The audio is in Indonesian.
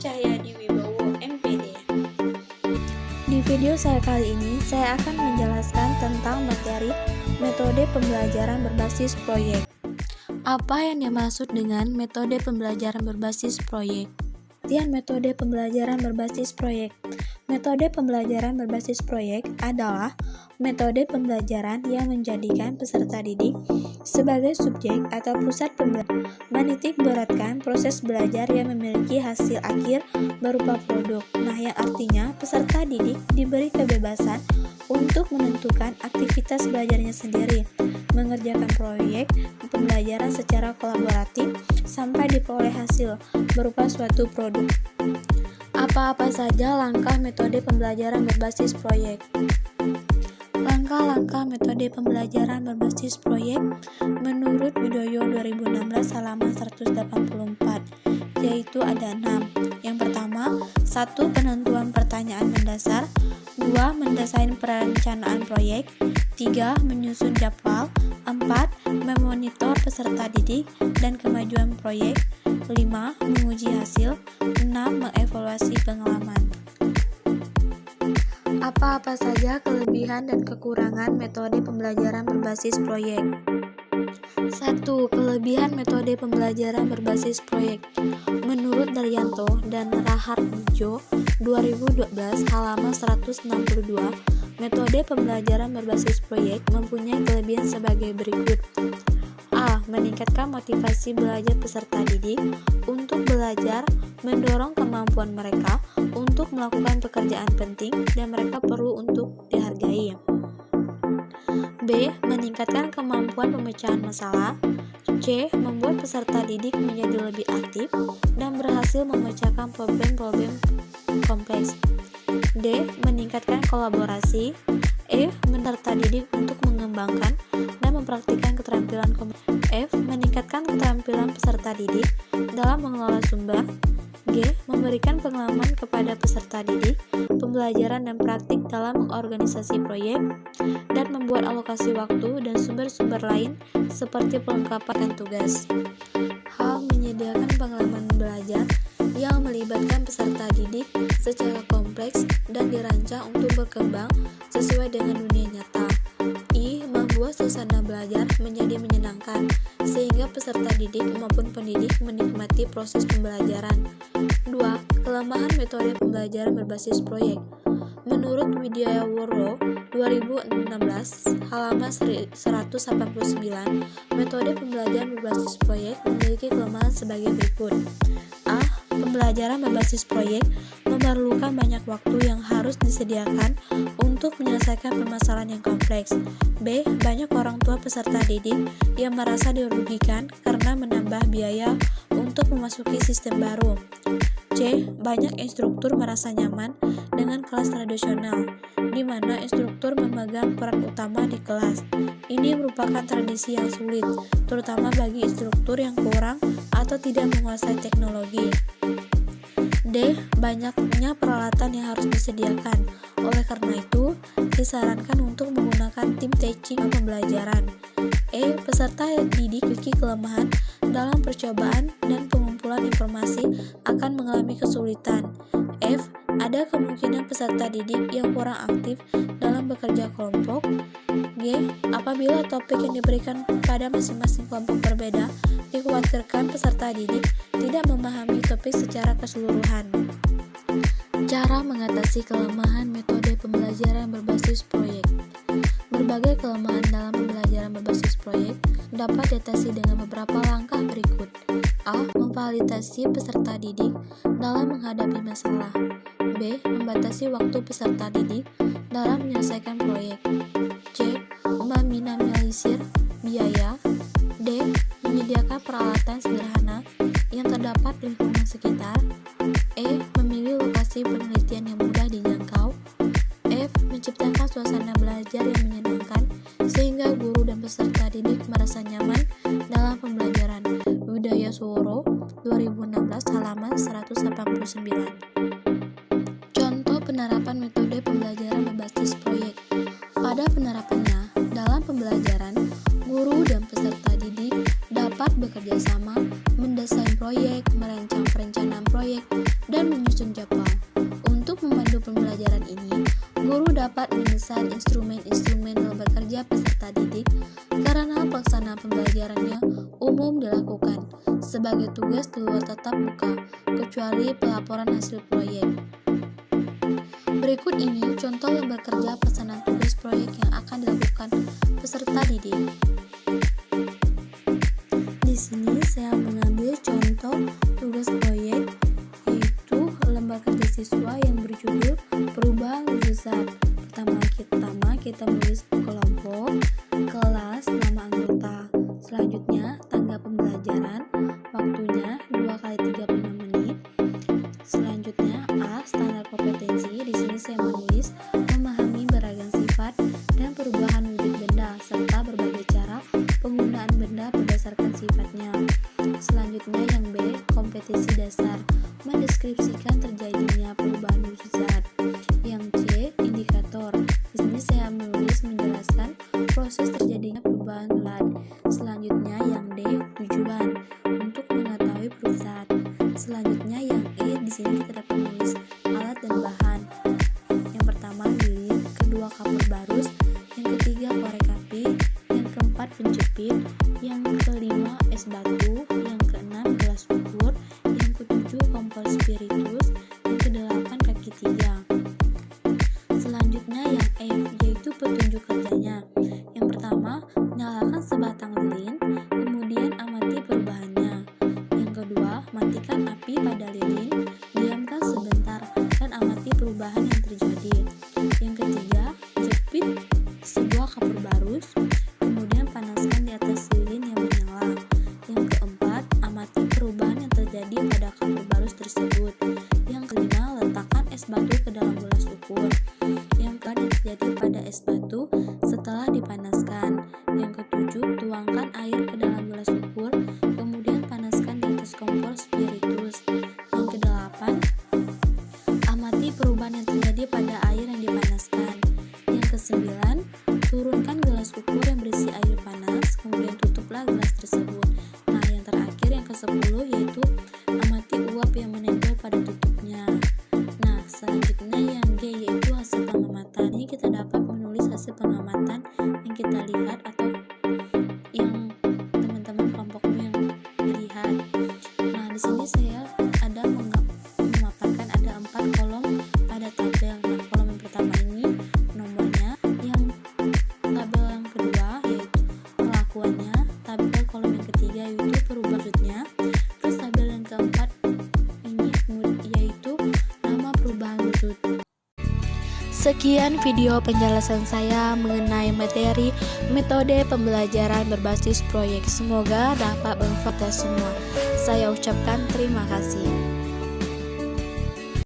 Cahyadi Wibowo, MPD. Di video saya kali ini, saya akan menjelaskan tentang materi metode pembelajaran berbasis proyek. Apa yang dimaksud dengan metode pembelajaran berbasis proyek? Pengertian metode pembelajaran berbasis proyek. Metode pembelajaran berbasis proyek adalah metode pembelajaran yang menjadikan peserta didik sebagai subjek atau pusat pembelajaran, menitik beratkan proses belajar yang memiliki hasil akhir berupa produk. Nah, yang artinya peserta didik diberi kebebasan untuk menentukan aktivitas belajarnya sendiri, mengerjakan proyek pembelajaran secara kolaboratif sampai diperoleh hasil berupa suatu produk. Apa-apa saja langkah metode pembelajaran berbasis proyek? Langkah-langkah metode pembelajaran berbasis proyek menurut Widoyo 2016 halaman 184, yaitu ada 6. Yang pertama, 1. Penentuan pertanyaan mendasar, 2. Mendesain perencanaan proyek, 3. Menyusun jadwal, 4. Memonitor peserta didik dan kemajuan proyek, 5. Menguji hasil, 6. Mengevaluasi pengalaman. Apa-apa saja kelebihan dan kekurangan metode pembelajaran berbasis proyek? 1. Kelebihan metode pembelajaran berbasis proyek. Menurut Daryanto dan Rahardijo 2012 halaman 162, metode pembelajaran berbasis proyek mempunyai kelebihan sebagai berikut. A. Meningkatkan motivasi belajar peserta didik untuk belajar, mendorong kemampuan mereka untuk melakukan pekerjaan penting dan mereka perlu untuk dihargai. B. Meningkatkan kemampuan pemecahan masalah. C. Membuat peserta didik menjadi lebih aktif dan berhasil memecahkan problem-problem kompleks. D. Meningkatkan kolaborasi. E. Peserta didik untuk mengembangkan dan mempraktikkan keterampilan komunikasi. F. Meningkatkan keterampilan peserta didik dalam mengelola sumber. G. Memberikan pengalaman kepada peserta didik, pembelajaran dan praktik dalam mengorganisasi proyek, dan membuat alokasi waktu dan sumber-sumber lain seperti pelengkapan tugas. H. Menyediakan pengalaman belajar yang melibatkan peserta didik secara kompleks dan dirancang untuk berkembang sesuai dengan dunia nyata. I. Membuat suasana belajar menjadi menyenangkan sehingga peserta didik maupun pendidik menikmati proses pembelajaran. 2. Kelemahan metode pembelajaran berbasis proyek. Menurut Widiaworo 2016 halaman 189, metode pembelajaran berbasis proyek memiliki kelemahan sebagai berikut. A. Pembelajaran berbasis proyek memerlukan banyak waktu yang harus disediakan untuk menyelesaikan permasalahan yang kompleks. B. Banyak orang tua peserta didik yang merasa dirugikan karena menambah biaya untuk memasuki sistem baru. C. Banyak instruktur merasa nyaman dengan kelas tradisional, di mana instruktur memegang peran utama di kelas. Ini merupakan tradisi yang sulit, terutama bagi instruktur yang kurang atau tidak menguasai teknologi. D. Banyaknya peralatan yang harus disediakan. Oleh karena itu, disarankan untuk menggunakan tim teaching pembelajaran. E. Peserta didik memiliki kelemahan dalam percobaan dan pengumpulan informasi akan mengalami kesulitan. F. Ada kemungkinan peserta didik yang kurang aktif dalam bekerja kelompok. G. Apabila topik yang diberikan pada masing-masing kelompok berbeda, dikhawatirkan peserta didik tidak memahami topik secara keseluruhan. Cara mengatasi kelemahan metode pembelajaran berbasis proyek. Berbagai kelemahan dalam pembelajaran berbasis proyek dapat diatasi dengan beberapa langkah berikut. A. Memfasilitasi peserta didik dalam menghadapi masalah. B. Membatasi waktu peserta didik dalam menyelesaikan proyek. C. Meminimalisir biaya. D. Menyediakan peralatan sederhana yang terdapat di lingkungan sekitar. E. Memilih lokasi penelitian yang mudah dijangkau. F. Menciptakan suasana belajar yang menyenangkan sehingga guru dan peserta didik merasa nyaman dalam pembelajaran. Widiaworo 2016 halaman 189. Contoh penerapan metode pembelajaran berbasis proyek. Pada penerapannya, dalam pembelajaran, Guru dan peserta didik dapat bekerja sama, mendesain proyek, merancang perencanaan proyek, dan menyusun jadwal. Untuk memandu pembelajaran ini, guru dapat mendesain instrumen-instrumen dalam bekerja peserta didik karena pelaksanaan pembelajarannya umum dilakukan sebagai tugas di luar tatap muka, kecuali pelaporan hasil proyek. Berikut ini contoh lembar kerja pelaksanaan tugas proyek yang akan dilakukan peserta didik. Di sini saya mengambil contoh tugas proyek, yaitu lembar kerja siswa yang berjudul perubahan wujud zat. Pertama kita menulis kelompok, kelas, nama anggota. Selanjutnya tanggal pembelajaran, waktunya 2x35 menit. Selanjutnya A, standar kompetensi. Di sini saya menulis memahami beragam sifat dan perubahan wujud benda serta berbagai cara penggunaan benda berdasarkan sifatnya. Selanjutnya yang B, kompetensi dasar, mendeskripsikan terjadinya perubahan wujud zat. Yang C, indikator. Di sini saya menulis menjelaskan proses terjadinya perubahan zat. Selanjutnya yang D, tujuan, untuk mengetahui perubahan zat. Selanjutnya yang E, di sini kita dapat menulis alat dan bahan. Yang pertama lilin, kedua kapur barus, yang ketiga korek api, yang keempat penjepit, yang kelima es batu, yang keenam gelas ukur, yang ketujuh kompor spiritus, yang kedelapan kaki tiga. Selanjutnya yang F, yaitu petunjuk kerjanya. Yang pertama, nyalakan sebatang lilin, kemudian amati perubahannya. Yang kedua, matikan api pada lilin, diamkan sebentar, dan amati perubahan yang terjadi. Yang ketiga, jepit sebuah kapur barus, kemudian panaskan di atas lilin yang menyala. Yang keempat, amati perubahan yang terjadi pada kapur barus tersebut. Yang kelima, letakkan es batu ke dalam gelas ukur. Yang keempat, yang terjadi pada es batu setelah dipanaskan. Yang ketujuh, tuangkan air ke dalam gelas ukur, kemudian panaskan di atas kompor spiritus. Yang kedelapan, amati perubahan yang terjadi pada air yang dipanaskan. Yang kesembilan, turunkan gelas ukur yang berisi air panas, kemudian tutuplah gelas tersebut. Nah, yang terakhir yang ke-10 yaitu amati uap yang menempel pada tutupnya. Nah, selanjutnya yang G yaitu hasil pengamatan. Ini kita dapat menulis hasil pengamatan yang kita lihat atau yang teman-teman kelompokmu yang dilihat. Nah, di sini saya ada memaparkan ada 4 kolom pada tabel. Nah, kolom yang pertama ini nomornya, yang tabel yang kedua yaitu perlakuannya, tabel kolom yang ketiga yaitu perubahannya, terus tabel yang keempat ini yaitu nama perubahan wujud. Sekian video penjelasan saya mengenai materi metode pembelajaran berbasis proyek. Semoga dapat bermanfaat semua. Saya ucapkan terima kasih.